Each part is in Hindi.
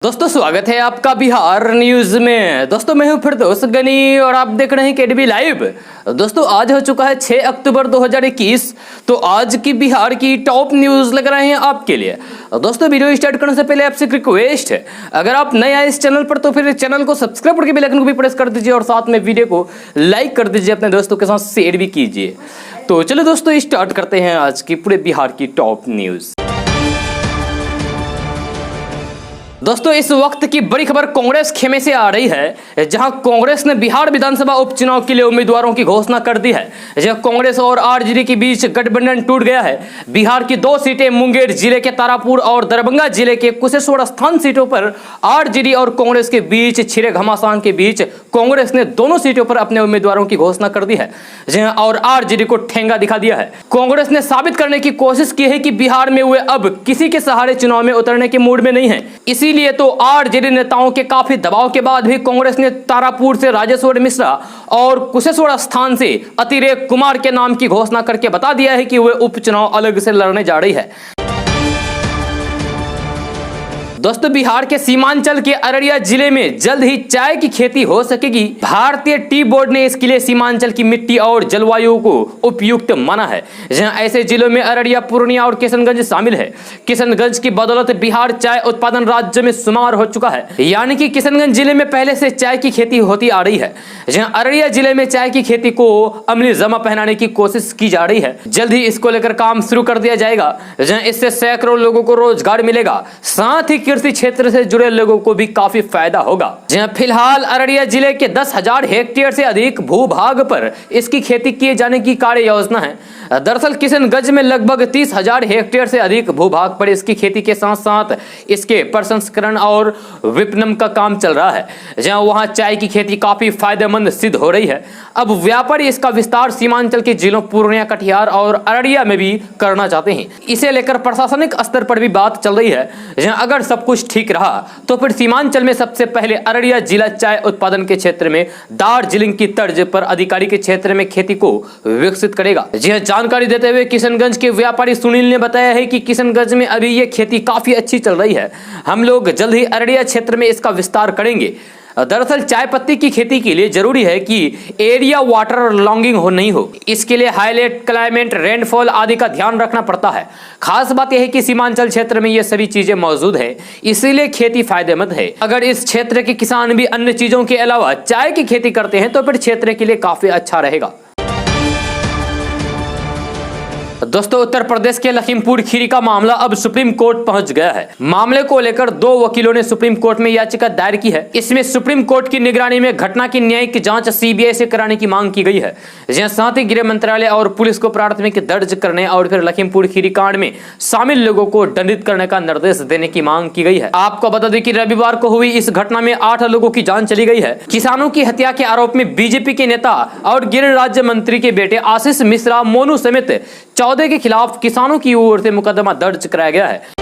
दोस्तों स्वागत है आपका बिहार न्यूज में। दोस्तों मैं हूं फिरदौस गनी और आप देख रहे हैं केडीबी लाइव। दोस्तों आज हो चुका है 6 अक्टूबर 2021। तो आज की बिहार की टॉप न्यूज लग रहे हैं आपके लिए। दोस्तों वीडियो स्टार्ट करने से पहले आपसे एक रिक्वेस्ट है, अगर आप नए आए इस चैनल पर तो फिर चैनल को सब्सक्राइब करके बेल आइकन को भी प्रेस कर दीजिए और साथ में वीडियो को लाइक कर दीजिए, अपने दोस्तों के साथ शेयर भी कीजिए। तो चलो दोस्तों स्टार्ट करते हैं आज की पूरे बिहार की टॉप न्यूज। दोस्तों इस वक्त की बड़ी खबर कांग्रेस खेमे से आ रही है, जहां कांग्रेस ने बिहार विधानसभा उपचुनाव के लिए उम्मीदवारों की घोषणा कर दी है। जहां कांग्रेस और आरजेडी के बीच गठबंधन टूट गया है। बिहार की 2 सीटें मुंगेर जिले के तारापुर और दरभंगा जिले के कुशेश्वर स्थान सीटों पर आरजेडी और कांग्रेस के बीच छिड़े घमासान के बीच कांग्रेस ने दोनों सीटों पर अपने उम्मीदवारों की घोषणा कर दी है और आरजेडी को ठेंगा दिखा दिया है। कांग्रेस ने साबित करने की कोशिश की है कि बिहार में वे अब किसी के सहारे चुनाव में उतरने के मूड में नहीं है। इसीलिए तो आरजेडी नेताओं के काफी दबाव के बाद भी कांग्रेस ने तारापुर से राजेश्वर मिश्रा और कुशेश्वर स्थान से अतिरेक कुमार के नाम की घोषणा करके बता दिया है कि वे उपचुनाव अलग से लड़ने जा रही है। दोस्तों बिहार के सीमांचल के अररिया जिले में जल्द ही चाय की खेती हो सकेगी। भारतीय टी बोर्ड ने इसके लिए सीमांचल की मिट्टी और जलवायु को उपयुक्त माना है। जहां ऐसे जिलों में अररिया, पूर्णिया और किशनगंज शामिल है। किशनगंज की बदौलत बिहार चाय उत्पादन राज्य में शुमार हो चुका है, यानी कि किशनगंज जिले में पहले से चाय की खेती होती आ रही है। जहाँ अररिया जिले में चाय की खेती को अमली जमा पहनाने की कोशिश की जा रही है। जल्द ही इसको लेकर काम शुरू कर दिया जाएगा, जहाँ इससे सैकड़ों लोगों को रोजगार मिलेगा, साथ ही कृषि क्षेत्र से जुड़े लोगों को भी काफी फायदा होगा। जहां फिलहाल अररिया जिले के 10,000 हेक्टेयर से अधिक भूभाग पर इसकी खेती किए जाने की कार्य योजना है। दरअसल किशनगंज में लगभग 30,000 हेक्टेयर से अधिक भूभाग पर इसकी खेती के साथ साथ इसके प्रसंस्करण और विपणन का काम चल रहा है, जहां वहां चाय की खेती काफी फायदेमंद सिद्ध हो रही है। अब व्यापारी इसका विस्तार सीमांचल के जिलों पूर्णिया, कटिहार और अररिया में भी करना चाहते हैं। इसे लेकर प्रशासनिक स्तर पर भी बात चल रही है, जहां अगर सब कुछ ठीक रहा तो फिर सीमांचल में सबसे पहले अररिया जिला चाय उत्पादन के क्षेत्र में दार्जिलिंग की तर्ज पर अधिकारी के क्षेत्र में खेती को विकसित करेगा। जी हां, जानकारी देते हुए किशनगंज के व्यापारी सुनील ने बताया है कि किशनगंज में अभी ये खेती काफी अच्छी चल रही है। हम लोग जल्द ही अररिया क्षेत्र में इसका विस्तार करेंगे। दरअसल चाय पत्ती की खेती के लिए जरूरी है कि एरिया वाटर लॉन्गिंग हो नहीं हो। इसके लिए हाईलाइट क्लाइमेट, रेनफॉल आदि का ध्यान रखना पड़ता है। खास बात यह है कि सीमांचल क्षेत्र में ये सभी चीजें मौजूद है, इसीलिए खेती फायदेमंद है। अगर इस क्षेत्र के किसान भी अन्य चीजों के अलावा चाय की खेती करते हैं तो फिर क्षेत्र के लिए काफी अच्छा रहेगा। दोस्तों उत्तर प्रदेश के लखीमपुर खीरी का मामला अब सुप्रीम कोर्ट पहुंच गया है। मामले को लेकर 2 वकीलों ने सुप्रीम कोर्ट में याचिका दायर की है। इसमें सुप्रीम कोर्ट की निगरानी में घटना की न्यायिक जांच सीबीआई से कराने की मांग की गई है। जहां साथ ही गृह मंत्रालय और पुलिस को प्राथमिकी दर्ज करने और फिर लखीमपुर खीरी कांड में शामिल लोगों को दंडित करने का निर्देश देने की मांग की गई है। आपको बता दें कि रविवार को हुई इस घटना में 8 लोगों की जान चली गई है। किसानों की हत्या के आरोप में बीजेपी के नेता और गृह राज्य मंत्री के बेटे आशीष मिश्रा मोनू समेत 14 के खिलाफ किसानों की ओर से मुकदमा दर्ज कराया गया है।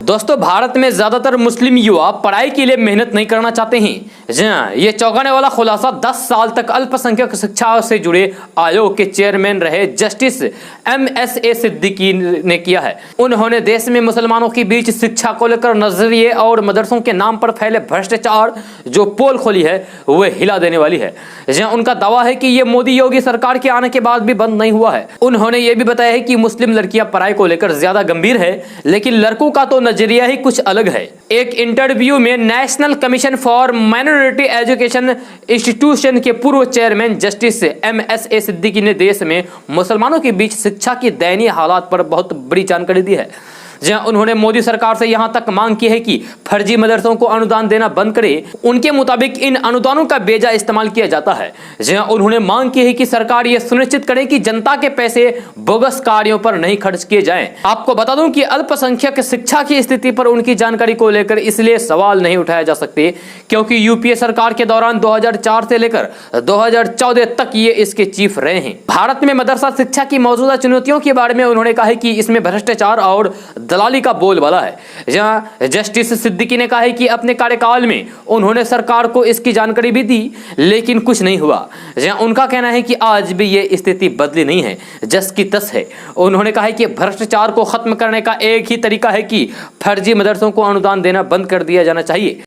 दोस्तों भारत में ज्यादातर मुस्लिम युवा पढ़ाई के लिए मेहनत नहीं करना चाहते हैं। ये चौंकाने वाला खुलासा 10 साल तक अल्पसंख्यक शिक्षा से जुड़े आयोग के चेयरमैन रहे जस्टिस MSA सिद्दीकी ने किया है। उन्होंने देश में मुसलमानों के बीच शिक्षा को लेकर नजरिए और मदरसों के नाम पर फैले भ्रष्टाचार जो पोल खोली है वह हिला देने वाली है। जहां उनका दावा है कि यह मोदी योगी सरकार के आने के बाद भी बंद नहीं हुआ है। उन्होंने ये भी बताया है कि मुस्लिम लड़कियां पढ़ाई को लेकर ज्यादा गंभीर है, लेकिन लड़कों का तो नजरिया ही कुछ अलग है। एक इंटरव्यू में national commission for minority education institution के पूर्व चेयरमैन जस्टिस MSA सिद्दीकी ने देश में मुसलमानों के बीच शिक्षा की दयनीय हालात पर बहुत बड़ी जानकारी दी है। जहां उन्होंने मोदी सरकार से यहां तक मांग की है कि फर्जी मदरसों को अनुदान देना बंद करे। उनके मुताबिक इन अनुदानों का बेजा इस्तेमाल किया जाता है। जहां उन्होंने मांग की है कि सरकार यह सुनिश्चित करे कि जनता के पैसे बोगस कार्यों पर नहीं खर्च किए जाएं। आपको बता दूं कि अल्पसंख्यक शिक्षा की स्थिति पर उनकी जानकारी को लेकर इसलिए सवाल नहीं उठाए जा सकते, क्योंकि यूपीए सरकार के दौरान 2004 से लेकर 2014 तक ये इसके चीफ रहे हैं। भारत में मदरसा शिक्षा की मौजूदा चुनौतियों के बारे में उन्होंने कहा है कि इसमें भ्रष्टाचार और दलाली का बोलबाला है। जहां जस्टिस सिद्दीकी ने कहा है कि अपने कार्यकाल में उन्होंने सरकार को इसकी जानकारी भी दी लेकिन कुछ नहीं हुआ। जहां उनका कहना है कि आज भी ये स्थिति बदली नहीं है, जस की तस है। उन्होंने कहा है कि भ्रष्टाचार को खत्म करने का एक ही तरीका है कि फर्जी मदरसों को अनुदान देना बंद कर दिया जाना चाहिए।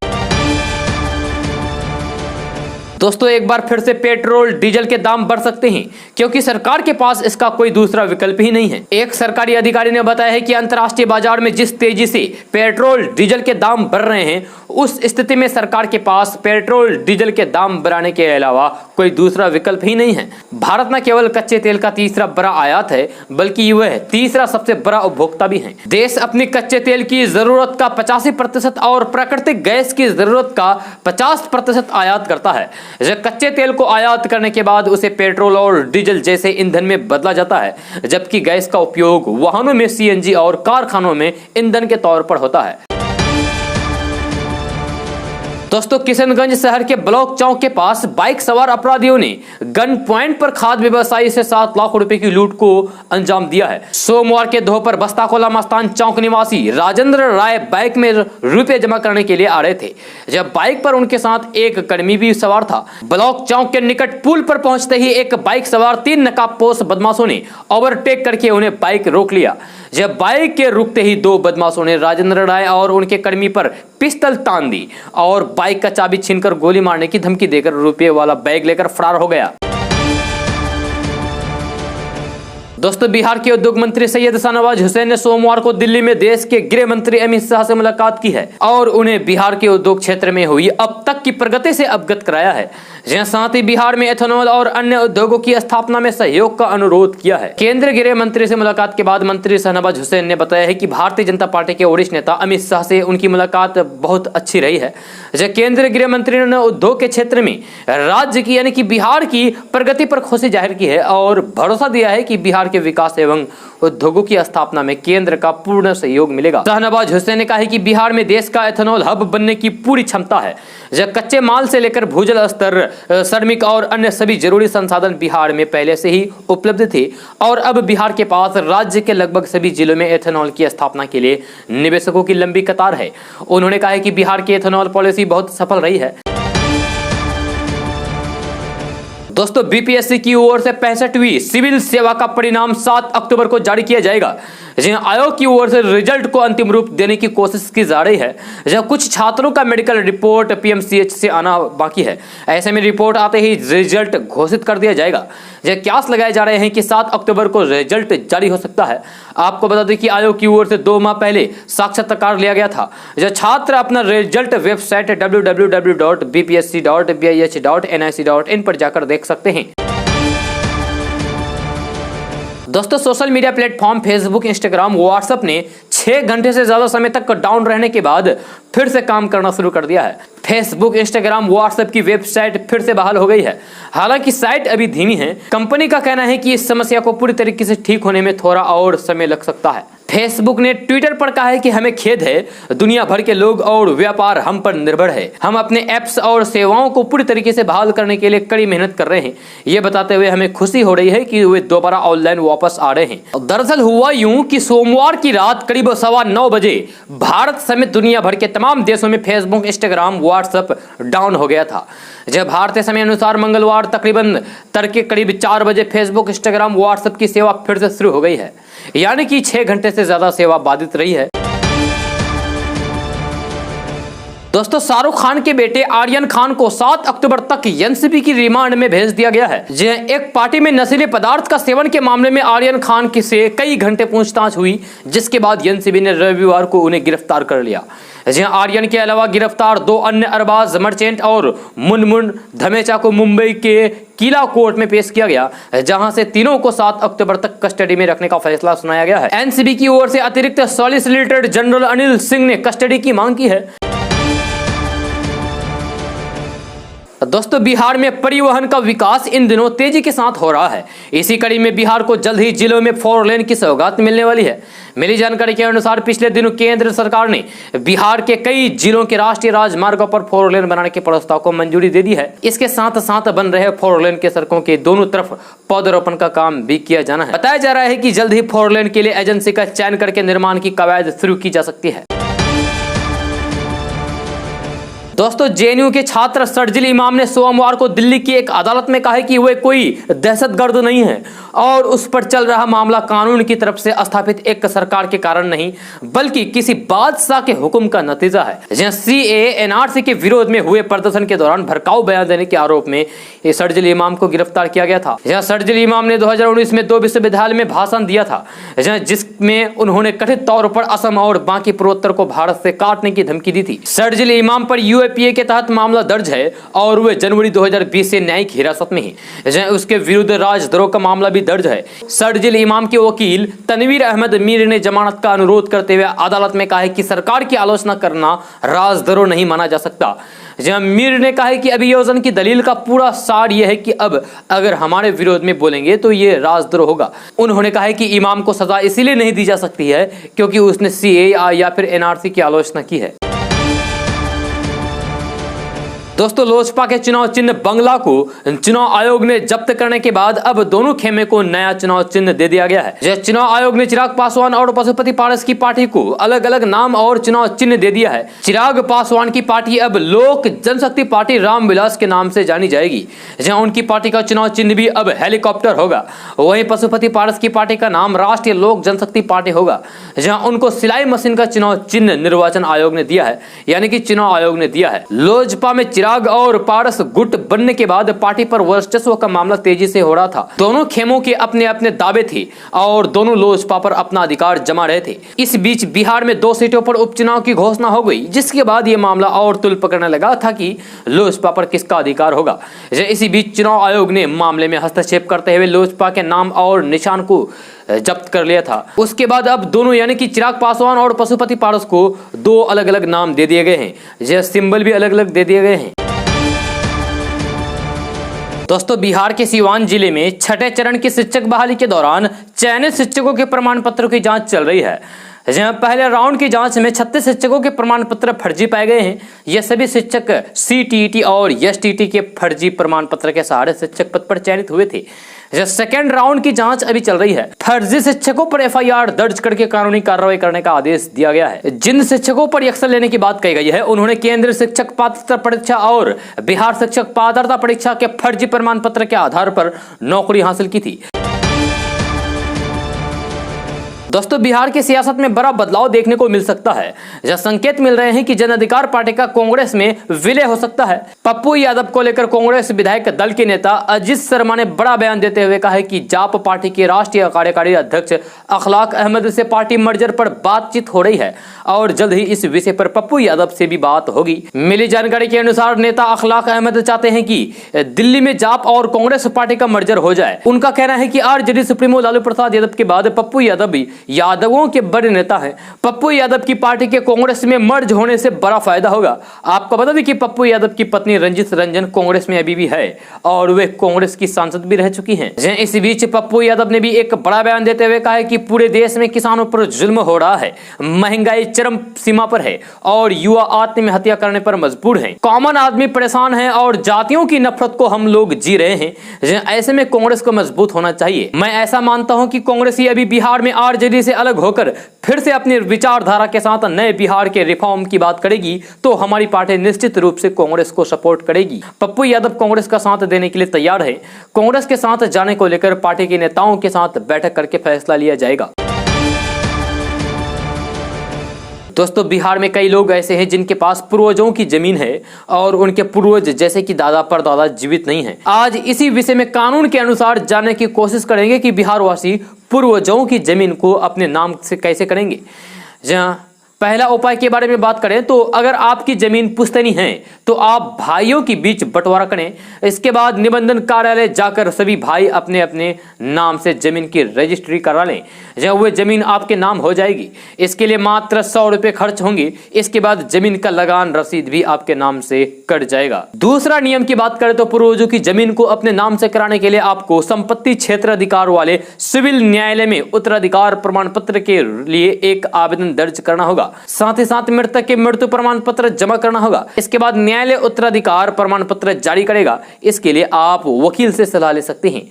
दोस्तों, एक बार फिर से पेट्रोल डीजल के दाम बढ़ सकते हैं क्योंकि सरकार के पास इसका कोई दूसरा विकल्प ही नहीं है। एक सरकारी अधिकारी ने बताया है कि अंतर्राष्ट्रीय बाजार में जिस तेजी से पेट्रोल डीजल के दाम बढ़ रहे हैं, उस स्थिति में सरकार के पास पेट्रोल डीजल के दाम बढ़ाने के अलावा कोई दूसरा विकल्प ही नहीं है। भारत न केवल कच्चे तेल का तीसरा बड़ा आयात है बल्कि वह तीसरा सबसे बड़ा उपभोक्ता भी है। देश अपनी कच्चे तेल की जरूरत का 85% और प्राकृतिक गैस की जरूरत का 50% आयात करता है। जब कच्चे तेल को आयात करने के बाद उसे पेट्रोल और डीजल जैसे ईंधन में बदला जाता है, जबकि गैस का उपयोग वाहनों में सीएनजी और कारखानों में ईंधन के तौर पर होता है। दोस्तों, किशनगंज शहर के ब्लॉक चौक के पास बाइक सवार अपराधियों ने गन पॉइंट पर खाद्य व्यवसायी से 7 लाख रुपए की लूट को अंजाम दिया है। सोमवार के दोपहर बस्ताकोला मस्तान चौक निवासी राजेंद्र राय बाइक में रुपए जमा करने के लिए आ रहे थे, जब बाइक पर उनके साथ एक कर्मी भी सवार था। ब्लॉक चौक के निकट पुल पर पहुंचते ही एक बाइक सवार 3 नकाबपोश बदमाशों ने ओवरटेक करके उन्हें बाइक रोक लिया। जब बाइक के रुकते ही 2 बदमाशों ने राजेंद्र राय और उनके कर्मी पर पिस्टल तान दी और बाइक का चाबी छीनकर गोली मारने की धमकी देकर रुपये वाला बैग लेकर फरार हो गया। दोस्तों, बिहार के उद्योग मंत्री सैयद शाहनवाज हुसैन ने सोमवार को दिल्ली में देश के गृह मंत्री अमित शाह से मुलाकात की है और उन्हें बिहार के उद्योग क्षेत्र में हुई अब तक की प्रगति से अवगत कराया है। जहां साथ ही बिहार में एथेनॉल और अन्य उद्योगों की स्थापना में सहयोग का अनुरोध किया है। केंद्रीय गृह मंत्री से मुलाकात के बाद मंत्री शाहनवाज हुसैन ने बताया है कि भारतीय जनता पार्टी के वरिष्ठ नेता अमित शाह से उनकी मुलाकात बहुत अच्छी रही है। जब केंद्रीय गृह मंत्री ने उद्योग के क्षेत्र में राज्य की यानी कि बिहार की प्रगति पर खुशी जाहिर की है और भरोसा दिया है कि बिहार के विकास एवं उद्योगों की स्थापना में केंद्र का पूर्ण सहयोग मिलेगा। शाहनवाज हुसैन ने कहा है कि बिहार में देश का एथेनॉल हब बनने की पूरी क्षमता है। जब कच्चे माल से लेकर भूजल स्तर, श्रमिक और अन्य सभी जरूरी संसाधन बिहार में पहले से ही उपलब्ध थे और अब बिहार के पास राज्य के लगभग सभी जिलों में एथेनॉल की स्थापना के लिए निवेशकों की लंबी कतार है। उन्होंने कहा है कि बिहार की एथेनॉल पॉलिसी बहुत सफल रही है। दोस्तों, बीपीएससी की ओर से 65वीं सिविल सेवा का परिणाम 7 अक्टूबर को जारी किया जाएगा। जिन आयोग की ओर से रिजल्ट को अंतिम रूप देने की कोशिश की जा रही है, जहां कुछ छात्रों का मेडिकल रिपोर्ट पीएमसीएच से आना बाकी है। ऐसे में रिपोर्ट आते ही रिजल्ट घोषित कर दिया जाएगा। यह क्यास लगाए जा रहे हैं कि 7 अक्टूबर को रिजल्ट जारी हो सकता है। आपको बता दें कि आयोग की ओर से 2 माह पहले साक्षात्कार लिया गया था। जब छात्र अपना रिजल्ट वेबसाइट www.bpsc.bih.nic.in पर जाकर देख सकते हैं। दोस्तों, social media platform Facebook, Instagram, WhatsApp ने 6 घंटे से ज्यादा समय तक डाउन रहने के बाद फिर से काम करना शुरू कर दिया है। फेसबुक, इंस्टाग्राम, व्हाट्सएप की वेबसाइट फिर से बहाल हो गई है। हालांकि साइट अभी धीमी है। कंपनी का कहना है कि इस समस्या को पूरी तरीके से ठीक होने में थोड़ा और समय लग सकता है। फेसबुक ने ट्विटर पर कहा है कि हमें खेद है, दुनिया भर के लोग और व्यापार हम पर निर्भर है। हम अपने ऐप्स और सेवाओं को पूरी तरीके से बहाल करने के लिए कड़ी मेहनत कर रहे हैं। ये बताते हुए हमें खुशी हो रही है कि वे दोबारा ऑनलाइन वापस आ रहे हैं। दरअसल हुआ यूं कि सोमवार की रात करीब 9:15 बजे भारत समेत दुनिया भर के तमाम देशों में फेसबुक, इंस्टाग्राम, व्हाट्सएप डाउन हो गया था। जब भारतीय समय अनुसार मंगलवार तकरीबन तड़के करीब 4 बजे फेसबुक, इंस्टाग्राम, व्हाट्सएप की सेवा फिर से शुरू हो गई है, यानी कि 6 घंटे से ज्यादा सेवा बाधित रही है। दोस्तों, शाहरुख खान के बेटे आर्यन खान को 7 अक्टूबर तक एनसीबी की रिमांड में भेज दिया गया है। एक पार्टी में नशीले पदार्थ का सेवन के मामले में आर्यन खान की से कई घंटे पूछताछ हुई, जिसके बाद एनसीबी ने रविवार को उन्हें गिरफ्तार कर लिया। आर्यन के अलावा गिरफ्तार 2 अन्य अरबाज मर्चेंट और मुनमुन धमेचा को मुंबई के किला कोर्ट में पेश किया गया, जहां से तीनों को 7 अक्टूबर तक कस्टडी में रखने का फैसला सुनाया गया है। एनसीबी की ओर से अतिरिक्त सॉलिसिटर जनरल अनिल सिंह ने कस्टडी की मांग की है। दोस्तों बिहार में परिवहन का विकास इन दिनों तेजी के साथ हो रहा है। इसी कड़ी में बिहार को जल्द ही जिलों में 4 लेन की सौगात मिलने वाली है। मिली जानकारी के अनुसार पिछले दिनों केंद्र सरकार ने बिहार के कई जिलों के राष्ट्रीय राजमार्गों पर 4 लेन बनाने के प्रस्ताव को मंजूरी दे दी है। इसके साथ साथ बन रहे 4 लेन के सड़कों के दोनों तरफ पौधरोपण का काम भी किया जाना है। बताया जा रहा है कि जल्द ही 4 लेन के लिए एजेंसी का चयन करके निर्माण की कवायद शुरू की जा सकती है। दोस्तों जेएनयू के छात्र शर्जिल इमाम ने सोमवार को दिल्ली की एक अदालत में कहा है कि वह कोई दहशतगर्द नहीं है और उस पर चल रहा मामला कानून की तरफ से स्थापित एक सरकार के कारण नहीं बल्कि किसी बादशाह के हुक्म का नतीजा है। जहां सीएए एनआरसी के विरोध में हुए प्रदर्शन के दौरान भड़काऊ बयान देने के आरोप में शर्जिल इमाम को गिरफ्तार किया गया था। जहां शर्जिल इमाम ने 2019 में 2 विश्वविद्यालय में भाषण दिया था, जिसमें उन्होंने कथित तौर पर असम और बाकी पूर्वोत्तर को भारत से काटने की धमकी दी थी। शर्जिल इमाम पर यूएपीए के तहत मामला दर्ज है और वे जनवरी 2020 से न्यायिक हिरासत में हैं। उसके विरुद्ध राजद्रोह का मामला भी दर्ज है। शर्जिल इमाम के वकील तनवीर अहमद मीर ने जमानत का अनुरोध करते हुए अदालत में कहा है कि सरकार की आलोचना करना राजद्रोह नहीं माना जा सकता। जहां मीर ने कहा है कि अभियोजन की दलील का पूरा सार यह है कि अब अगर हमारे विरोध में बोलेंगे तो ये राजद्रोह होगा। उन्होंने कहा है कि इमाम को सजा इसलिए नहीं दी जा सकती है क्योंकि उसने सीएए या फिर एनआरसी की आलोचना की है। दोस्तों लोजपा के चुनाव चिन्ह बंगला को चुनाव आयोग ने जब्त करने के बाद अब दोनों खेमे को नया चुनाव चिन्ह दे दिया गया है। चुनाव आयोग ने चिराग पासवान और पशुपति पारस की पार्टी को अलग अलग नाम और चुनाव चिन्ह दे दिया है। चिराग पासवान की पार्टी अब लोक जनशक्ति पार्टी रामविलास के नाम से जानी जाएगी, जहां उनकी पार्टी का चुनाव चिन्ह भी अब हेलीकॉप्टर होगा। वहीं पशुपति पारस की पार्टी का नाम राष्ट्रीय लोक जनशक्ति पार्टी होगा, जहां उनको सिलाई मशीन का चुनाव चिन्ह निर्वाचन आयोग ने दिया है, यानी कि चुनाव आयोग ने दिया है। लोजपा में चिराग और पारस गुट बनने के बाद पार्टी पर वर्चस्व का मामला तेजी से हो रहा था। दोनों खेमों के अपने अपने दावे थे और दोनों लोजपा पर अपना अधिकार जमा रहे थे। इस बीच बिहार में 2 सीटों पर उपचुनाव की घोषणा हो गई, जिसके बाद यह मामला और तुल पकड़ने लगा था कि लोजपा पर किसका अधिकार होगा। इसी बीच चुनाव आयोग ने मामले में हस्तक्षेप करते हुए लोजपा के नाम और निशान को जब्त कर लिया था। उसके बाद अब दोनों यानी कि चिराग पासवान और पशुपति पारस को 2 अलग अलग नाम दे दिए गए हैं। यह सिंबल भी अलग अलग दे दिए गए हैं। दोस्तों बिहार के सीवान जिले में छठे चरण की शिक्षक बहाली के दौरान चयनित शिक्षकों के प्रमाण पत्रों की जांच चल रही है। जहां पहले राउंड की जांच में 36 शिक्षकों के प्रमाण पत्र फर्जी पाए गए हैं। ये सभी शिक्षक सीटीईटी और एसटीईटी के फर्जी प्रमाण पत्र के सहारे शिक्षक पद पर चयनित हुए थे। सेकेंड राउंड की जांच अभी चल रही है। फर्जी शिक्षकों पर एफआईआर दर्ज करके कानूनी कार्रवाई करने का आदेश दिया गया है। जिन शिक्षकों पर एक्शन लेने की बात कही गई है उन्होंने केंद्रीय शिक्षक पात्रता परीक्षा और बिहार शिक्षक पात्रता परीक्षा के फर्जी प्रमाण पत्र के आधार पर नौकरी हासिल की थी। दोस्तों बिहार की सियासत में बड़ा बदलाव देखने को मिल सकता है, जहां संकेत मिल रहे हैं कि जन अधिकार पार्टी का कांग्रेस में विलय हो सकता है। पप्पू यादव को लेकर कांग्रेस विधायक दल के नेता अजीत शर्मा ने बड़ा बयान देते हुए कहा है कि जाप पार्टी के राष्ट्रीय कार्यकारी अध्यक्ष अखलाक अहमद से पार्टी मर्जर पर बातचीत हो रही है और जल्द ही इस विषय पर पप्पू यादव से भी बात होगी। मिली जानकारी के अनुसार नेता अखलाक अहमद चाहते हैं कि दिल्ली में जाप और कांग्रेस पार्टी का मर्जर हो जाए। उनका कहना है कि आरजेडी सुप्रीमो लालू प्रसाद यादव के बाद पप्पू यादव भी यादवों के बड़े नेता हैं। पप्पू यादव की पार्टी के कांग्रेस में मर्ज होने से बड़ा फायदा होगा। आपको बता दें कि पप्पू यादव की पत्नी रंजित रंजन कांग्रेस में अभी भी है और वे कांग्रेस की सांसद भी रह चुकी हैं। इसी बीच पप्पू यादव ने भी एक बड़ा बयान देते हुए कहा है कि पूरे देश में किसानों पर जुल्म हो रहा है, महंगाई चरम सीमा पर है और युवा आत्महत्या करने पर मजबूर हैं। कॉमन आदमी परेशान है और जातियों की नफरत को हम लोग जी रहे हैं। ऐसे में कांग्रेस को मजबूत होना चाहिए। मैं ऐसा मानता हूं कि कांग्रेस ही अभी बिहार में आरजेडी से अलग होकर फिर से अपनी विचारधारा के साथ नए बिहार के रिफॉर्म की बात करेगी तो हमारी पार्टी निश्चित रूप से कांग्रेस को सपोर्ट करेगी। पप्पू यादव कांग्रेस का साथ देने के लिए तैयार है। कांग्रेस के साथ जाने को लेकर पार्टी के नेताओं के साथ बैठक करके फैसला लिया जाएगा। दोस्तों बिहार में कई लोग ऐसे हैं जिनके पास पूर्वजों की जमीन है और उनके पूर्वज जैसे कि दादा परदादा जीवित नहीं हैं। आज इसी विषय में कानून के अनुसार जानने की कोशिश करेंगे कि बिहार वासी पूर्वजों की जमीन को अपने नाम से कैसे करेंगे। जहां पहला उपाय के बारे में बात करें तो अगर आपकी जमीन पुश्तैनी है तो आप भाइयों के बीच बंटवारा करें। इसके बाद निबंधन कार्यालय जाकर सभी भाई अपने अपने नाम से जमीन की रजिस्ट्री करा लें, जब वह जमीन आपके नाम हो जाएगी। इसके लिए मात्र 100 रुपए खर्च होंगे। इसके बाद जमीन का लगान रसीद भी आपके नाम से कट जाएगा। दूसरा नियम की बात करें तो पूर्वजों की जमीन को अपने नाम से कराने के लिए आपको संपत्ति क्षेत्र अधिकार वाले सिविल न्यायालय में उत्तराधिकार प्रमाण पत्र के लिए एक आवेदन दर्ज करना होगा। साथ ही साथ मृतक के मृत्यु प्रमाण पत्र जमा करना होगा। इसके बाद न्यायालय उत्तराधिकार प्रमाण पत्र जारी करेगा। इसके लिए आप वकील से सलाह ले सकते हैं।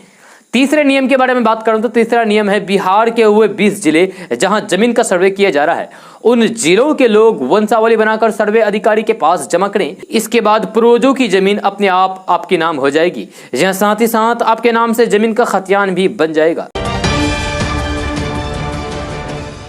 तीसरे नियम के बारे में बात करूं तो तीसरा नियम है बिहार के हुए 20 जिले जहां जमीन का सर्वे किया जा रहा है, उन जिलों के लोग वंशावली बनाकर सर्वे अधिकारी के पास जमा करें। इसके बाद पूर्वजों की जमीन अपने आप आपके नाम हो जाएगी, जहां साथ ही साथ आपके नाम से जमीन का खतियान भी बन जाएगा।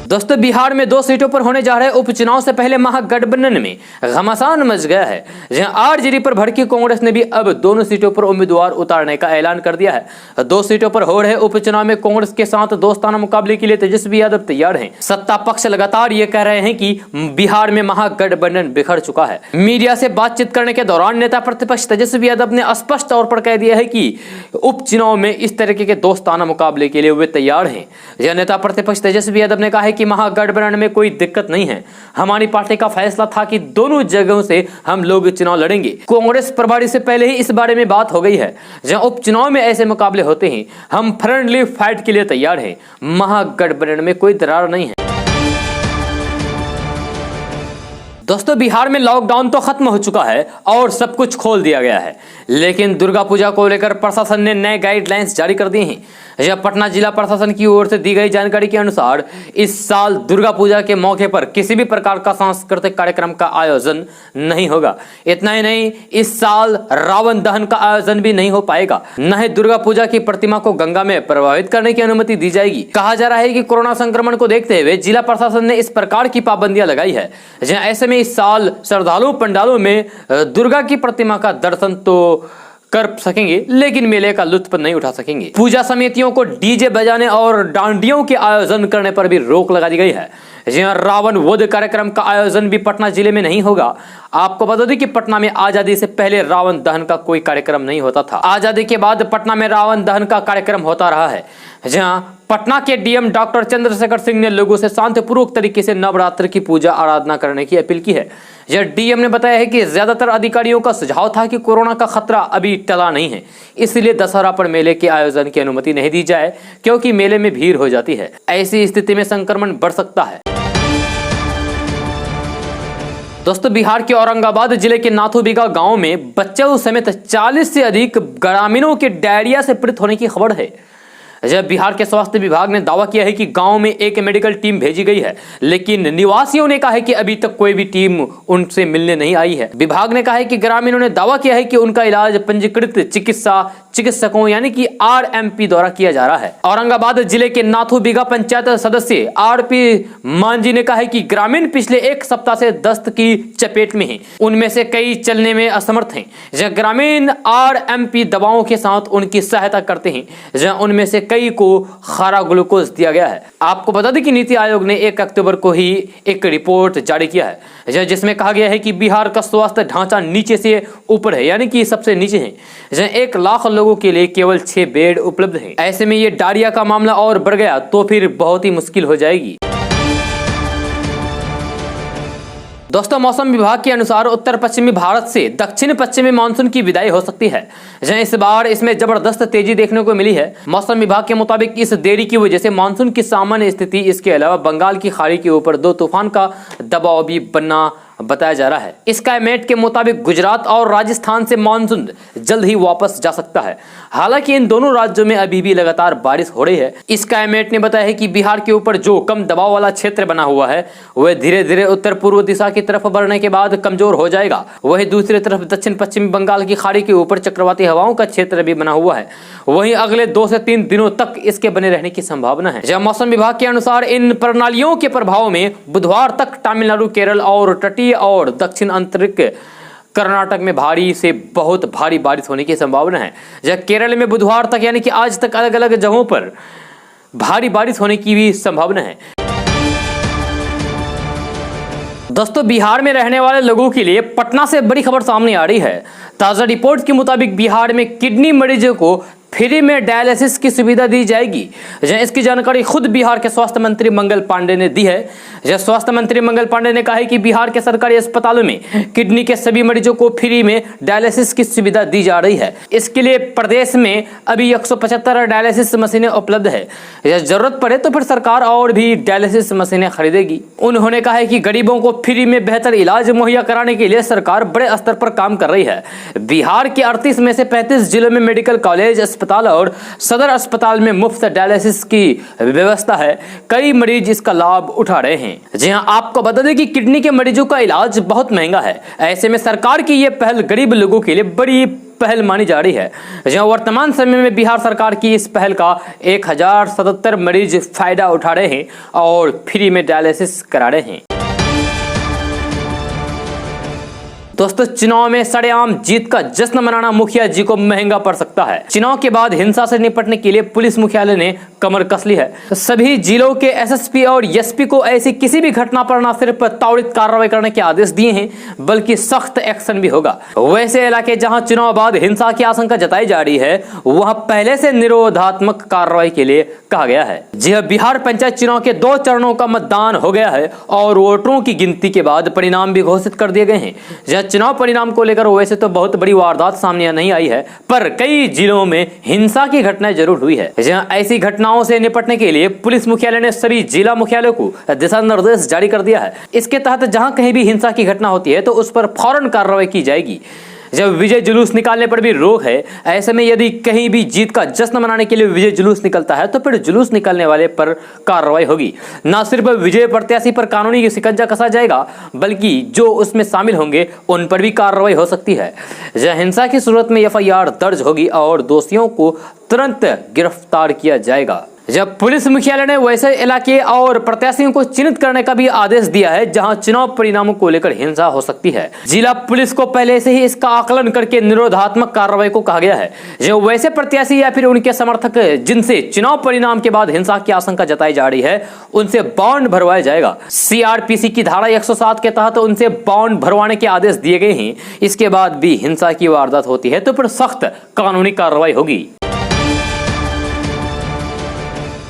दोस्तों, बिहार में 2 सीटों पर होने जा रहे उपचुनाव से पहले महागठबंधन में घमासान मच गया है, जहां आरजेडी पर भड़की कांग्रेस ने भी अब दोनों सीटों पर उम्मीदवार उतारने का ऐलान कर दिया है। 2 सीटों पर हो रहे उपचुनाव में कांग्रेस के साथ दोस्ताना मुकाबले के लिए तेजस्वी यादव तैयार हैं। सत्ता पक्ष लगातार ये कह रहे हैं कि बिहार में महागठबंधन बिखर चुका है। मीडिया से बातचीत करने के दौरान नेता प्रतिपक्ष तेजस्वी यादव ने स्पष्ट तौर पर कह दिया है कि उपचुनाव में इस तरीके के दोस्ताना मुकाबले के लिए वे तैयार हैं। यह नेता प्रतिपक्ष तेजस्वी यादव ने कहा है कि महागठबंधन में कोई दिक्कत नहीं है। हमारी पार्टी का फैसला था कि दोनों जगहों से हम लोग चुनाव लड़ेंगे। कांग्रेस प्रभारी से पहले ही इस बारे में बात हो गई है। जहां उपचुनाव में ऐसे मुकाबले होते हैं, हम फ्रेंडली फाइट के लिए तैयार हैं। महागठबंधन में कोई दरार नहीं है। दोस्तों, बिहार में लॉकडाउन तो खत्म हो चुका है और सब कुछ खोल दिया गया है, लेकिन दुर्गा पूजा को लेकर प्रशासन ने नए गाइडलाइंस जारी कर दिए हैं। यह पटना जिला प्रशासन की ओर से दी गई जानकारी के अनुसार इस साल दुर्गा पूजा के मौके पर किसी भी प्रकार का सांस्कृतिक कार्यक्रम का आयोजन नहीं होगा। इतना ही नहीं, इस साल रावण दहन का आयोजन भी नहीं हो पाएगा। न ही दुर्गा पूजा की प्रतिमा को गंगा में प्रवाहित करने की अनुमति दी जाएगी। कहा जा रहा है कि कोरोना संक्रमण को देखते हुए जिला प्रशासन ने इस प्रकार की पाबंदियां लगाई है। ऐसे में इस साल श्रद्धालु पंडालों में दुर्गा की प्रतिमा का दर्शन तो कर सकेंगे, लेकिन मेले का लुत्फ नहीं उठा सकेंगे। पूजा समितियों को डीजे बजाने और डांडियों के आयोजन करने पर भी रोक लगा दी गई है। रावण वध कार्यक्रम का आयोजन भी पटना जिले में नहीं होगा। आपको बता दें कि पटना में आजादी से पहले रावण दहन का कोई कार्यक्रम नहीं होता था। आजादी के बाद पटना में रावण दहन का कार्यक्रम होता रहा है। जहां पटना के डीएम डॉक्टर चंद्रशेखर सिंह ने लोगों से शांतिपूर्वक तरीके से नवरात्र की पूजा आराधना करने की अपील की है। यह डीएम ने बताया है कि ज्यादातर अधिकारियों का सुझाव था कि कोरोना का खतरा अभी टला नहीं है, इसलिए दशहरा पर मेले के आयोजन की अनुमति नहीं दी जाए, क्योंकि मेले में भीड़ हो जाती है। ऐसी स्थिति में संक्रमण बढ़ सकता है। दोस्तों, बिहार के औरंगाबाद जिले के नाथूबिगा गांव में बच्चों समेत 40 से अधिक ग्रामीणों के डायरिया से पीड़ित होने की खबर है। जब बिहार के स्वास्थ्य विभाग ने दावा किया है कि गांव में एक मेडिकल टीम भेजी गई है, लेकिन निवासियों ने कहा है कि अभी तक कोई भी टीम उनसे मिलने नहीं आई है। विभाग ने कहा है कि ग्रामीणों ने दावा किया है कि उनका इलाज पंजीकृत चिकित्सकों यानी कि आरएमपी द्वारा किया जा रहा है। औरंगाबाद जिले के नाथूबिगा पंचायत सदस्य आरपी मांझी ने कहा है कि ग्रामीण पिछले 1 सप्ताह से दस्त की चपेट में हैं। उनमें से कई चलने में असमर्थ हैं। जब ग्रामीण आरएमपी दवाओं के साथ उनकी सहायता करते हैं, जब उनमें से कई को खारा ग्लूकोज दिया गया है। आपको बता दें कि नीति आयोग ने 1 अक्टूबर को ही एक रिपोर्ट जारी किया है, जिसमें कहा गया है कि बिहार का स्वास्थ्य ढांचा नीचे से ऊपर है, यानी कि सबसे नीचे है। 1 लाख लोगों के लिए केवल 6 बेड उपलब्ध हैं। ऐसे में ये डायरिया का मामला और बढ़ गया तो फिर बहुत ही मुश्किल हो जाएगी। दोस्तों, मौसम विभाग के अनुसार उत्तर पश्चिमी भारत से दक्षिण पश्चिमी मानसून की विदाई हो सकती है। इस बार इसमें जबरदस्त तेजी देखने को मिली है। मौसम विभाग के मुताबिक इस देरी की वजह से मानसून की सामान्य स्थिति, इसके अलावा बंगाल की खाड़ी के ऊपर 2 तूफान का दबाव भी बनना बताया जा रहा है। स्काईमेट के मुताबिक गुजरात और राजस्थान से मानसून जल्द ही वापस जा सकता है। हालांकि इन दोनों राज्यों में अभी भी लगातार बारिश हो रही है। स्काईमेट ने बताया है कि बिहार के ऊपर जो कम दबाव वाला क्षेत्र बना हुआ है वह धीरे धीरे उत्तर पूर्व दिशा की तरफ बढ़ने के बाद कमजोर हो जाएगा। वहीं दूसरी तरफ दक्षिण पश्चिमी बंगाल की खाड़ी के ऊपर चक्रवाती हवाओं का क्षेत्र भी बना हुआ है। वहीं अगले 2 से 3 दिनों तक इसके बने रहने की संभावना है। जब मौसम विभाग के अनुसार इन प्रणालियों के प्रभाव में बुधवार तक तमिलनाडु, केरल और तटीय और दक्षिण आंतरिक कर्नाटक में भारी से बहुत भारी बारिश होने की संभावना है। जब केरल में बुधवार तक यानी कि आज तक अलग अलग जगहों पर भारी बारिश होने की भी संभावना है। दोस्तों, बिहार में रहने वाले लोगों के लिए पटना से बड़ी खबर सामने आ रही है। ताजा रिपोर्ट के मुताबिक बिहार में किडनी मरीजों को फ्री में डायलिसिस की सुविधा दी जाएगी। इसकी जानकारी खुद बिहार के स्वास्थ्य मंत्री मंगल पांडे ने दी है। स्वास्थ्य मंत्री मंगल पांडे ने कहा है कि बिहार के सरकारी अस्पतालों में किडनी के सभी मरीजों को फ्री में डायलिसिस की सुविधा दी जा रही है। इसके लिए प्रदेश में अभी 175 डायलिसिस मशीनें उपलब्ध है। जरूरत पड़े तो फिर सरकार और भी डायलिसिस मशीनें खरीदेगी। उन्होंने कहा है कि गरीबों को फ्री में बेहतर इलाज मुहैया कराने के लिए सरकार बड़े स्तर पर काम कर रही है। बिहार के 38 में से 35 जिलों में मेडिकल कॉलेज, अस्पताल और सदर अस्पताल में मुफ्त डायलिसिस की व्यवस्था है। कई मरीज इसका लाभ उठा रहे हैं। जी हां, आपको बता दें कि किडनी के मरीजों का इलाज बहुत महंगा है। ऐसे में सरकार की यह पहल गरीब लोगों के लिए बड़ी पहल मानी जा रही है। जहां वर्तमान समय में बिहार सरकार की इस पहल का 1077 मरीज फायदा उठा रहे हैं और फ्री में डायलिसिस करा रहे हैं। दोस्तों, चुनाव में सरेआम जीत का जश्न मनाना मुखिया जी को महंगा पड़ सकता है। चुनाव के बाद हिंसा से निपटने के लिए पुलिस मुख्यालय ने कमर कस ली है। सभी जिलों के एसएसपी और एसपी को ऐसी किसी भी घटना पर न सिर्फ त्वरित कार्रवाई करने के आदेश दिए हैं, बल्कि सख्त एक्शन भी होगा। वैसे इलाके जहां चुनाव बाद हिंसा की आशंका जताई जा रही है, वहां पहले से निरोधात्मक कार्रवाई के लिए कहा गया है। जी हां, बिहार पंचायत चुनाव के 2 चरणों का मतदान हो गया है और वोटरों की गिनती के बाद परिणाम भी घोषित कर दिए गए हैं। चुनाव परिणाम को लेकर वैसे तो बहुत बड़ी वारदात सामने नहीं आई है, पर कई जिलों में हिंसा की घटनाएं जरूर हुई है। जहां ऐसी घटनाओं से निपटने के लिए पुलिस मुख्यालय ने सभी जिला मुख्यालयों को दिशा निर्देश जारी कर दिया है। इसके तहत जहां कहीं भी हिंसा की घटना होती है तो उस पर फौरन कार्रवाई की जाएगी। जब विजय जुलूस निकालने पर भी रोक है, ऐसे में यदि कहीं भी जीत का जश्न मनाने के लिए विजय जुलूस निकलता है तो फिर जुलूस निकालने वाले पर कार्रवाई होगी। न सिर्फ विजय प्रत्याशी पर कानूनी शिकंजा कसा जाएगा, बल्कि जो उसमें शामिल होंगे उन पर भी कार्रवाई हो सकती है। जब हिंसा की सूरत में एफआईआर दर्ज होगी और दोषियों को तुरंत गिरफ्तार किया जाएगा। जब पुलिस मुख्यालय ने वैसे इलाके और प्रत्याशियों को चिन्हित करने का भी आदेश दिया है जहां चुनाव परिणामों को लेकर हिंसा हो सकती है। जिला पुलिस को पहले से ही इसका आकलन करके निरोधात्मक कार्रवाई को कहा गया है। जो वैसे प्रत्याशी या फिर उनके समर्थक जिनसे चुनाव परिणाम के बाद हिंसा की आशंका जताई जा रही है, उनसे बॉन्ड भरवाया जाएगा। सीआरपीसी की धारा 107 के तहत उनसे बॉन्ड भरवाने के आदेश दिए गए हैं। इसके बाद भी हिंसा की वारदात होती है तो फिर सख्त कानूनी कार्रवाई होगी।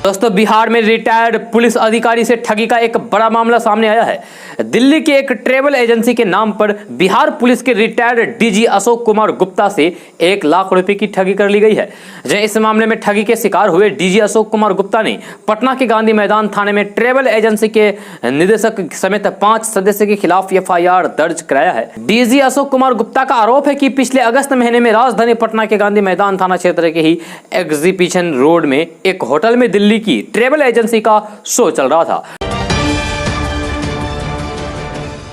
दोस्तों, बिहार में रिटायर्ड पुलिस अधिकारी से ठगी का एक बड़ा मामला सामने आया है। दिल्ली के एक ट्रैवल एजेंसी के नाम पर बिहार पुलिस के रिटायर्ड डीजी अशोक कुमार गुप्ता से 1 लाख रुपए की ठगी कर ली गई है। इस मामले में ठगी के शिकार हुए डीजी अशोक कुमार गुप्ता ने पटना के गांधी मैदान थाने में ट्रैवल एजेंसी के निदेशक समेत 5 सदस्य के खिलाफ एफआईआर दर्ज कराया है। डीजी अशोक कुमार गुप्ता का आरोप है कि पिछले अगस्त महीने में राजधानी पटना के गांधी मैदान थाना क्षेत्र के ही एग्जीबिशन रोड में एक होटल में दिल्ली की ट्रैवल एजेंसी का शो चल रहा था।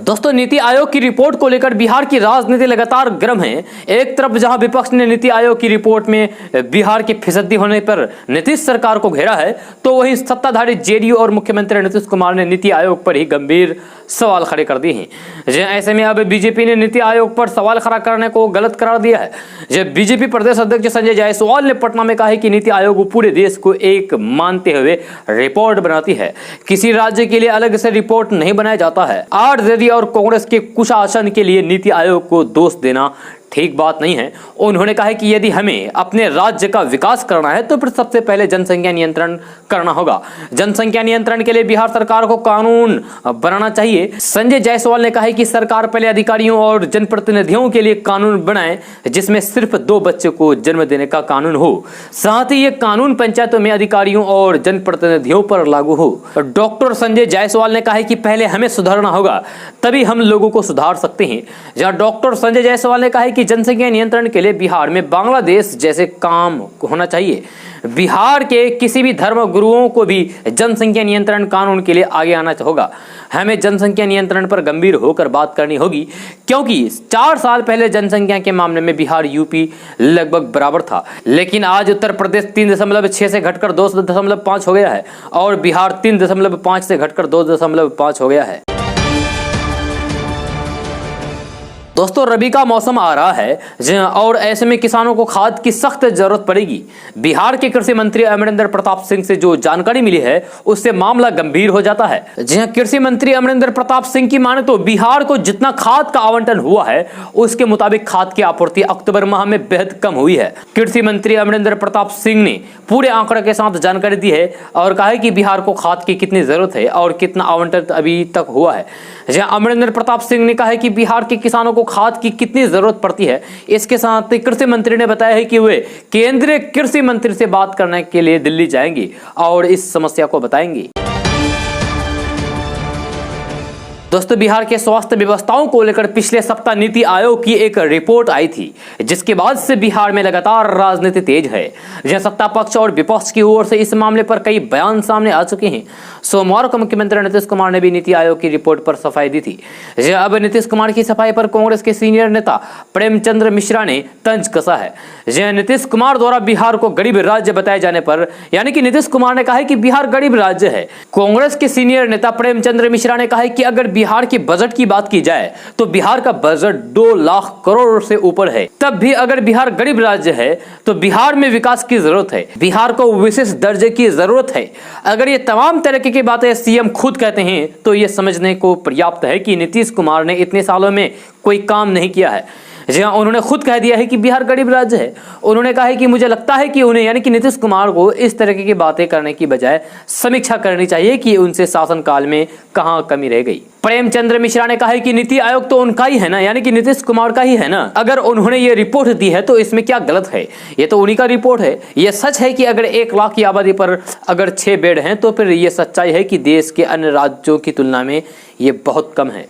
दोस्तों, नीति आयोग की रिपोर्ट को लेकर बिहार की राजनीति लगातार गर्म है। एक तरफ जहां विपक्ष ने नीति आयोग की रिपोर्ट में बिहार की फिसड्डी होने पर नीतीश सरकार को घेरा है, तो वहीं सत्ताधारी जेडीयू और मुख्यमंत्री नीतीश कुमार ने नीति आयोग पर ही गंभीर सवाल खड़े कर दिए हैं। ऐसे में अब बीजेपी ने नीति आयोग पर सवाल खड़ा करने को गलत करार दिया है। जब बीजेपी प्रदेश अध्यक्ष संजय जायसवाल ने पटना में कहा है कि नीति आयोग पूरे देश को एक मानते हुए रिपोर्ट बनाती है, किसी राज्य के लिए अलग से रिपोर्ट नहीं बनाया जाता है। आरजेडी और कांग्रेस के कुशासन के लिए नीति आयोग को दोष देना ठीक बात नहीं है। उन्होंने कहा कि यदि हमें अपने राज्य का विकास करना है तो फिर सबसे पहले जनसंख्या नियंत्रण करना होगा। जनसंख्या नियंत्रण के लिए बिहार सरकार को कानून बनाना चाहिए। संजय जायसवाल ने कहा कि सरकार पहले अधिकारियों और जनप्रतिनिधियों के लिए कानून बनाए जिसमें सिर्फ 2 बच्चे को जन्म देने का कानून हो। साथ ही ये कानून पंचायतों में अधिकारियों और जनप्रतिनिधियों पर लागू हो। डॉक्टर संजय जायसवाल ने कहा कि पहले हमें सुधारना होगा, तभी हम लोगों को सुधार सकते हैं। जहां डॉक्टर संजय जायसवाल ने कहा कि जनसंख्या नियंत्रण के लिए बिहार में बांग्लादेश जैसे काम होना चाहिए। बिहार के किसी भी धर्म गुरुओं को भी जनसंख्या नियंत्रण कानून के लिए आगे आना होगा। हमें जनसंख्या नियंत्रण पर गंभीर होकर बात करनी होगी, क्योंकि 4 साल पहले जनसंख्या के मामले में बिहार यूपी लगभग बराबर था, लेकिन आज उत्तर प्रदेश 3.6 से घटकर 2.5 हो गया है और बिहार 3.5 से घटकर 2.5 हो गया है। दोस्तों रबी का मौसम आ रहा है और ऐसे में किसानों को खाद की सख्त जरूरत पड़ेगी। बिहार के कृषि मंत्री अमरिंदर प्रताप सिंह से जो जानकारी मिली है उससे मामला गंभीर हो जाता है। जी हां, कृषि मंत्री अमरिंदर प्रताप सिंह की माने तो बिहार को जितना खाद का आवंटन हुआ है उसके मुताबिक खाद की आपूर्ति अक्टूबर माह में बेहद कम हुई है। कृषि मंत्री अमरिंदर प्रताप सिंह ने पूरे आंकड़े के साथ जानकारी दी है और कहा है कि बिहार को खाद की कितनी जरूरत है और कितना आवंटन अभी तक हुआ है। जहां अमरिंदर प्रताप सिंह ने कहा है कि बिहार के किसानों को खाद की कितनी जरूरत पड़ती है। इसके साथ ही कृषि मंत्री ने बताया है कि वे केंद्रीय कृषि मंत्री से बात करने के लिए दिल्ली जाएंगे और इस समस्या को बताएंगे। दोस्तों बिहार के स्वास्थ्य व्यवस्थाओं को लेकर पिछले सप्ताह नीति आयोग की एक रिपोर्ट आई थी, जिसके बाद से बिहार में लगातार राजनीति तेज है। जहां सत्ता पक्ष और विपक्ष की ओर से इस मामले पर कई बयान सामने आ चुके हैं। सोमवार को मुख्यमंत्री नीतीश कुमार ने भी नीति आयोग की रिपोर्ट पर सफाई दी थी। अब नीतीश कुमार की सफाई पर कांग्रेस के सीनियर नेता प्रेमचंद्र मिश्रा ने तंज कसा है। नीतीश कुमार द्वारा बिहार को गरीब राज्य बताए जाने पर यानी कि नीतीश कुमार ने कहा है कि बिहार गरीब राज्य है। कांग्रेस के सीनियर नेता प्रेमचंद्र मिश्रा ने कहा है कि अगर बिहार के बजट की बात की जाए तो बिहार का बजट 2 लाख करोड़ से ऊपर है। तब भी अगर बिहार गरीब राज्य है तो बिहार में विकास की जरूरत है, बिहार को विशेष दर्जे की जरूरत है। अगर ये तमाम तरह की बातें सीएम खुद कहते हैं तो ये समझने को पर्याप्त है कि नीतीश कुमार ने इतने सालों में कोई काम नहीं किया है। जी हाँ, उन्होंने खुद कह दिया है कि बिहार गरीब राज्य है। उन्होंने कहा है कि मुझे लगता है कि उन्हें यानी कि नीतीश कुमार को इस तरह की बातें करने की बजाय समीक्षा करनी चाहिए कि उनसे शासनकाल में कहां कमी रह गई। प्रेमचंद्र मिश्रा ने कहा है कि नीति आयोग तो उनका ही है ना, यानी कि नीतीश कुमार का ही है ना। अगर उन्होंने ये रिपोर्ट दी है तो इसमें क्या गलत है? ये तो उन्हीं का रिपोर्ट है। ये सच है कि अगर 1 लाख की आबादी पर अगर 6 बेड हैं तो फिर ये सच्चाई है कि देश के अन्य राज्यों की तुलना में ये बहुत कम है।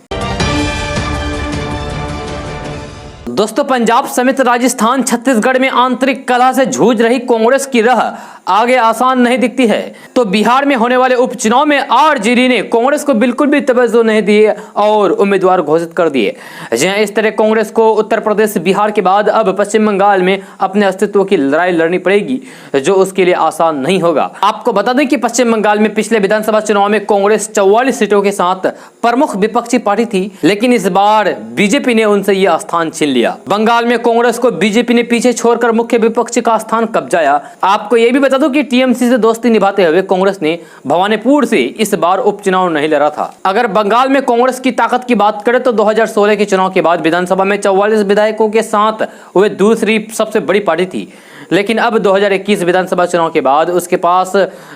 दोस्तों पंजाब समेत राजस्थान छत्तीसगढ़ में आंतरिक कलह से जूझ रही कांग्रेस की राह आगे आसान नहीं दिखती है। तो बिहार में होने वाले उपचुनाव में आरजेडी ने कांग्रेस को बिल्कुल भी तवज्जो नहीं दी और उम्मीदवार घोषित कर दिए। जहां इस तरह कांग्रेस को उत्तर प्रदेश बिहार के बाद अब पश्चिम बंगाल में अपने अस्तित्व की लड़ाई लड़नी पड़ेगी, जो उसके लिए आसान नहीं होगा। आपको बता दें कि पश्चिम बंगाल में पिछले विधानसभा चुनाव में कांग्रेस 44 सीटों के साथ प्रमुख विपक्षी पार्टी थी, लेकिन इस बार बीजेपी ने उनसे यह स्थान छीन लिया। बंगाल में कांग्रेस को बीजेपी ने पीछे छोड़कर मुख्य विपक्षी का स्थान कब्जाया। आपको यह भी बता दूं कि टीएमसी से दोस्ती निभाते हुए कांग्रेस ने भवानीपुर से इस बार उपचुनाव नहीं लड़ा था। अगर बंगाल में कांग्रेस की ताकत की बात करें तो 2016 के चुनाव के बाद विधानसभा में 44 विधायकों के साथ वे दूसरी सबसे बड़ी पार्टी थी, लेकिन अब 2021 विधानसभा चुनाव के बाद उसके पास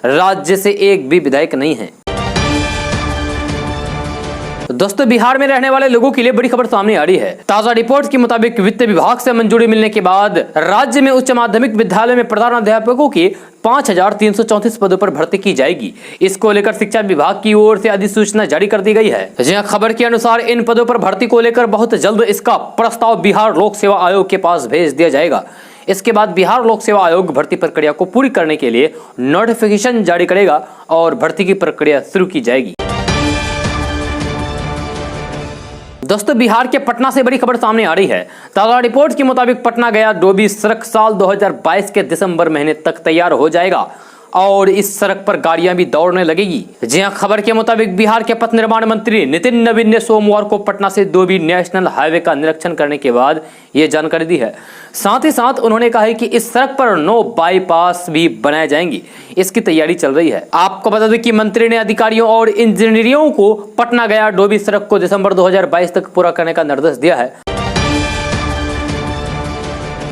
राज्य से एक भी विधायक नहीं है। दोस्तों बिहार में रहने वाले लोगों के लिए बड़ी खबर सामने आ रही है। ताजा रिपोर्ट के मुताबिक वित्त विभाग से मंजूरी मिलने के बाद राज्य में उच्च माध्यमिक विद्यालय में प्रधानाध्यापकों की 5334 पदों पर भर्ती की जाएगी। इसको लेकर शिक्षा विभाग की ओर से अधिसूचना जारी कर दी गई है। जहां खबर के अनुसार इन पदों पर भर्ती को लेकर बहुत जल्द इसका प्रस्ताव बिहार लोक सेवा आयोग के पास भेज दिया जाएगा। इसके बाद बिहार लोक सेवा आयोग भर्ती प्रक्रिया को पूरी करने के लिए नोटिफिकेशन जारी करेगा और भर्ती की प्रक्रिया शुरू की जाएगी। दोस्तों बिहार के पटना से बड़ी खबर सामने आ रही है। ताजा रिपोर्ट के मुताबिक पटना गया डोभी सड़क साल 2022 के दिसंबर महीने तक तैयार हो जाएगा और इस सड़क पर गाड़ियां भी दौड़ने लगेगी। जी हां, खबर के मुताबिक बिहार के पथ निर्माण मंत्री नितिन नवीन ने सोमवार को पटना से डोभी नेशनल हाईवे का निरीक्षण करने के बाद यह जानकारी दी है। साथ ही साथ उन्होंने कहा है कि इस सड़क पर 9 बाईपास भी बनाए जाएंगे, इसकी तैयारी चल रही है। आपको बता दें कि मंत्री ने अधिकारियों और इंजीनियरों को पटना गया डोभी सड़क को दिसंबर 2022 तक पूरा करने का निर्देश दिया है।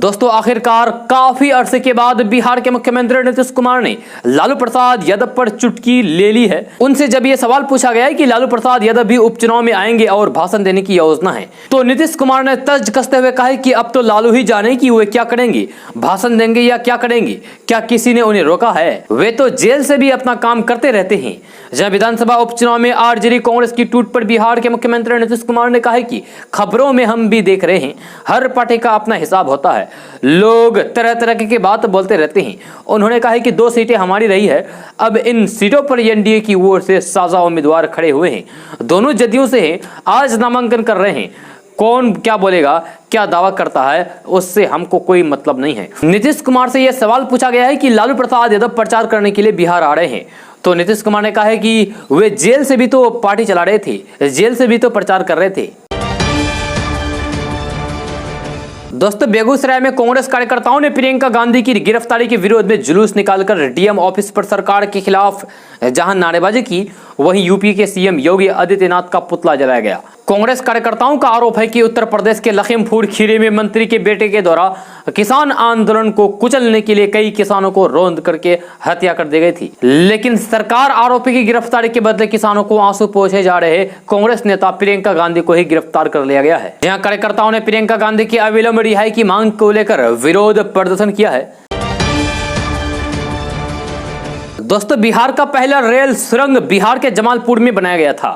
दोस्तों आखिरकार काफी अरसे के बाद बिहार के मुख्यमंत्री नीतीश कुमार ने लालू प्रसाद यादव पर चुटकी ले ली है। उनसे जब यह सवाल पूछा गया है कि लालू प्रसाद यादव भी उपचुनाव में आएंगे और भाषण देने की योजना है, तो नीतीश कुमार ने तर्ज कसते हुए कहा कि अब तो लालू ही जाने कि वे क्या करेंगे, भाषण देंगे या क्या करेंगे, क्या किसी ने उन्हें रोका है? वे तो जेल से भी अपना काम करते रहते हैं। जहां विधानसभा उपचुनाव में आरजेडी कांग्रेस की टूट पर बिहार के मुख्यमंत्री नीतीश कुमार ने कहा कि खबरों में हम भी देख रहे हैं, हर पार्टी का अपना हिसाब होता है, लोग तरह तरह की बात बोलते रहते हैं। उन्होंने कहा कि 2 सीटें हमारी रही है, अब इन सीटों पर एनडीए की ओर से साझा उम्मीदवार खड़े हुए हैं, दोनों जदयू से हैं, आज नामांकन कर रहे हैं। कौन क्या बोलेगा, क्या दावा करता है, उससे हमको कोई मतलब नहीं है। नीतीश कुमार से यह सवाल पूछा गया है कि लालू प्रसाद यादव प्रचार करने के लिए बिहार आ रहे हैं, तो नीतीश कुमार ने कहा है कि वे जेल से भी तो पार्टी चला रहे थे, जेल से भी तो प्रचार कर रहे थे। दोस्तों बेगूसराय में कांग्रेस कार्यकर्ताओं ने प्रियंका गांधी की गिरफ्तारी के विरोध में जुलूस निकालकर डीएम ऑफिस पर सरकार के खिलाफ जहां नारेबाजी की, वहीं यूपी के सीएम योगी आदित्यनाथ का पुतला जलाया गया। कांग्रेस कार्यकर्ताओं का आरोप है कि उत्तर प्रदेश के लखीमपुर खीरी में मंत्री के बेटे के द्वारा किसान आंदोलन को कुचलने के लिए कई किसानों को रौंद करके हत्या कर दी गई थी, लेकिन सरकार आरोपी की गिरफ्तारी के बदले किसानों को आंसू पोंछे जा रहे कांग्रेस नेता प्रियंका गांधी को ही गिरफ्तार कर लिया गया है। जहां कार्यकर्ताओं ने प्रियंका गांधी की अविलंब रिहाई की मांग को लेकर विरोध प्रदर्शन किया है। दोस्तों बिहार का पहला रेल सुरंग बिहार के जमालपुर में बनाया गया था,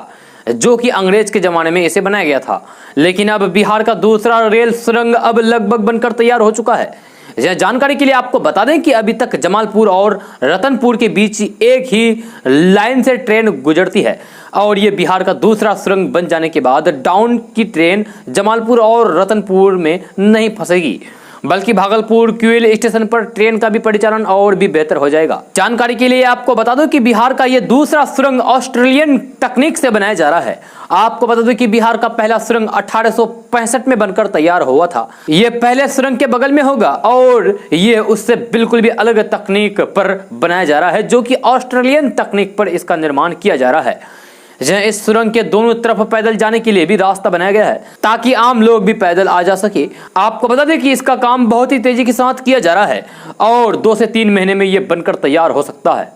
जो कि अंग्रेज के जमाने में इसे बनाया गया था, लेकिन अब बिहार का दूसरा रेल सुरंग अब लगभग बनकर तैयार हो चुका है। यह जानकारी के लिए आपको बता दें कि अभी तक जमालपुर और रतनपुर के बीच एक ही लाइन से ट्रेन गुजरती है और ये बिहार का दूसरा सुरंग बन जाने के बाद डाउन की ट्रेन जमालपुर और रतनपुर में नहीं फंसेगी, बल्कि भागलपुर क्यूल स्टेशन पर ट्रेन का भी परिचालन और भी बेहतर हो जाएगा। जानकारी के लिए आपको बता दूं कि बिहार का यह दूसरा सुरंग ऑस्ट्रेलियन तकनीक से बनाया जा रहा है। आपको बता दूं कि बिहार का पहला सुरंग 1865 में बनकर तैयार हुआ था। यह पहले सुरंग के बगल में होगा और यह उससे बिल्कुल भी अलग तकनीक पर बनाया जा रहा है, जो कि ऑस्ट्रेलियन तकनीक पर इसका निर्माण किया जा रहा है। जहां इस सुरंग के दोनों तरफ पैदल जाने के लिए भी रास्ता बनाया गया है ताकि आम लोग भी पैदल आ जा सके। आपको बता दें कि इसका काम बहुत ही तेजी के साथ किया जा रहा है और 2 से 3 महीने में यह बनकर तैयार हो सकता है।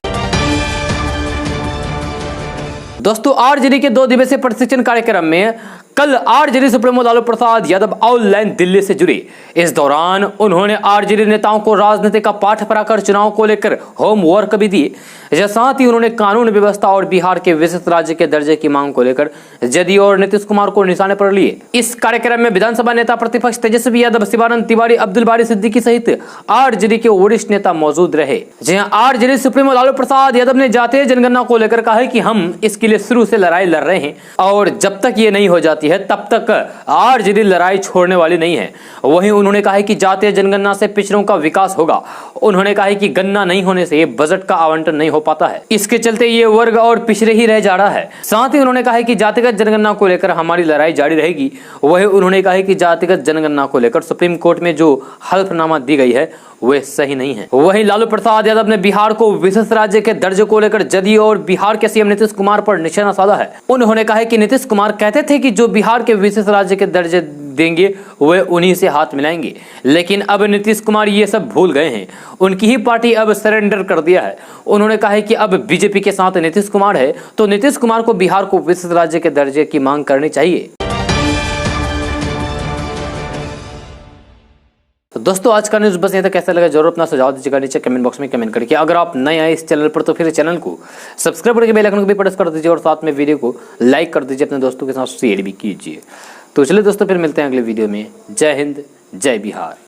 दोस्तों आरजेडी के 2 दिवसीय प्रशिक्षण कार्यक्रम में कल RJD supremo Lalu Prasad Yadav online Delhi से जुड़े। इस दौरान उन्होंने आरजेडी नेताओं को राजनीति का पाठ पढ़ाकर चुनाव को लेकर होमवर्क भी दिए। साथ ही उन्होंने कानून व्यवस्था और बिहार के विशिष्ट राज्य के दर्जे की मांग को लेकर जदयू और नीतीश कुमार को निशाने पर लिए। इस कार्यक्रम में विधानसभा नेता प्रतिपक्ष तेजस्वी यादव, शिवानंद तिवारी, अब्दुल बारी सिद्दीकी सहित आरजेडी के वरिष्ठ नेता मौजूद रहे। जहां आरजेडी सुप्रीमो लालू प्रसाद यादव ने जातीय जनगणना को लेकर कहा है कि हम इसके लिए शुरू से लड़ाई लड़ रहे हैं और जब तक ये नहीं हो जाती है तब तक आरजेडी लड़ाई छोड़ने वाली नहीं है। वहीं उन्होंने कहा है कि जातीय जनगणना से पिछड़ों का विकास होगा। उन्होंने कहा है कि गणना नहीं होने से बजट का आवंटन नहीं हो पाता है, इसके चलते ये वर्ग और पिछड़े ही रह जा रहा है। साथ ही उन्होंने कहा है कि जातिगत जनगणना को लेकर हमारी लड़ाई जारी रहेगी। वहीं उन्होंने कहा है कि जातिगत जनगणना को लेकर सुप्रीम कोर्ट में जो हल्फनामा दी गई है वे सही नहीं है। वहीं लालू प्रसाद यादव ने बिहार को विशेष राज्य के दर्जे को लेकर जदयू और बिहार के सीएम नीतीश कुमार पर निशाना साधा है। उन्होंने कहा है कि नीतीश कुमार कहते थे कि जो बिहार के विशेष राज्य के दर्जे देंगे वे उन्हीं से हाथ मिलाएंगे, लेकिन अब नीतीश कुमार ये सब भूल गए हैं। उनकी ही पार्टी अब सरेंडर कर दिया है। उन्होंने कहा है कि अब बीजेपी के साथ नीतीश कुमार है तो नीतीश कुमार को बिहार को विशेष राज्य के दर्जे की मांग करनी चाहिए। तो दोस्तों आज का न्यूज़ बस यहीं तक। कैसा लगा जरूर अपना सुझाव दीजिएगा नीचे कमेंट बॉक्स में कमेंट करके। अगर आप नए आए इस चैनल पर तो फिर चैनल को सब्सक्राइब करके बेल आइकन को भी प्रेस कर दीजिए और साथ में वीडियो को लाइक कर दीजिए, अपने दोस्तों के साथ शेयर भी कीजिए। तो चलिए दोस्तों फिर मिलते हैं अगले वीडियो में। जय हिंद, जय बिहार।